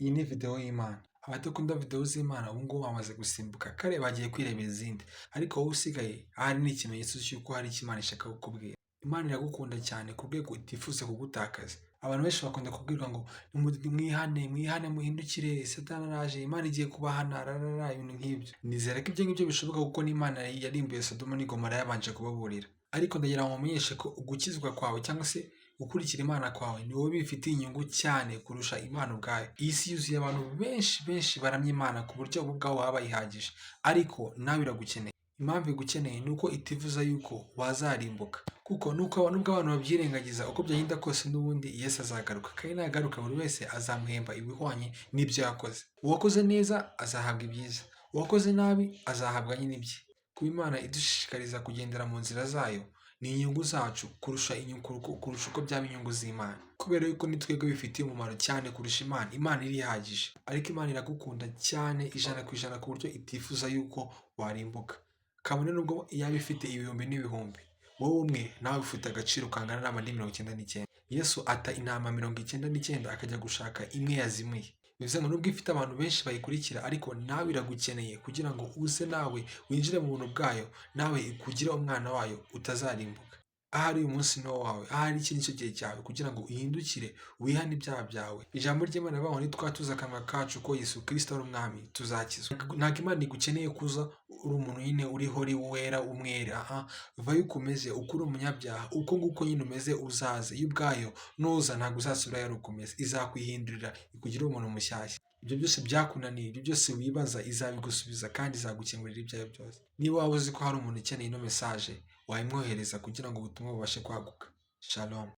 Iyi ni video y'Imana. Abadakunda video z'Imana ubu ngubu bamaze gusimbuka kare bagiye kwirebera izindi. Ariko wowe usigaye ahari ni ikimenyetso cy'uko hari icyo Imana ishaka kukubwira. Imana iragukunda cyane ku rwego itifuza kugutakaza. Abantu benshi bakunda kubwirwa ngo mwihane muhindukire Satani araje, Imana igiye kubahana rarara ibintu nk'ibyo. Nizera ko ibyo ngibyo bishoboka kuko n'Imana yarimbuye Sodoma n'i Gomora yabanje kubaburira. Ariko ndagira ngo mumenyeshe ko ugukizwa kwawe cyangwa se gukurikira Imana kwawe ni wowe bifitiye inyungu cyane kurusha Imana ubwayo. Iyi si yuzuye abantu benshi baramya Imana ku buryo bo ubwabo baba bayihagije, ariko nawe iragukeneye. Impamvu igukeneye ni uko itifuza yuko wazarimbuka, kuko nubwo abantu babyirengagiza uko byagenda kose n'ubundi Yesu azagaruka, kandi nagaruka buri wese azamuhemba ibihwanye n'ibyo yakoze. Uwakoze neza azahabwa ibyiza, uwakoze nabi azahabwa nyine ibye. Kuba Imana idushishikariza kugendera mu nzira zayo ni inyungu zacu kurusha uko byaba inyungu z'Imana, kubera yuko ni twebwe bifitiye umumaro cyane kurusha Imana. Imana irihagije, ariko Imana iragukunda cyane ijana ku buryo itifuza yuko warimbuka. Kabone nubwo yaba ifite ibihumbi n'ibihumbi, wowe umwe nawe ufite agaciro kangana n'amande 99. Yesu ata intama 99 akajya gushaka imwe yazimiye. Bivuze ngo nubwo ifite abantu benshi bayikurikira, ariko nawe iragukeneye kugira ngo uze nawe winjire mu buntu bwayo, nawe ikugire umwana wayo utazarimbuka. Ahari uyu munsi ni wawe, ahari iki nicyo gihe cyawe kugira ngo uhindukire wihane ibyaha byawe. Ijambo ry'Imana rivuga ngo nitwatuza akanwa kacu ko Yesu Kristo ari umwami tuzakizwa. Ntabwo Imana igukeneye kuza uri umuntu nyine uriho wera umwera. Vayo uko umeze, uko uri umunyabyaha, uko nguko nyine umeze uzaze. Yo ubwayo nuza ntabwo uzasubira yari uko umeze, izakwihindurira ikugire umuntu mushyashya. Ibyo byose byakunaniye, ibyo byose wibaza izabigusubiza kandi izagukemurira ibyawe byose. Niba waba uzi ko hari umuntu ukeneye ino message, wayimwohereza kugira ngo ubutumwa bubashe kwaguka. Shalom.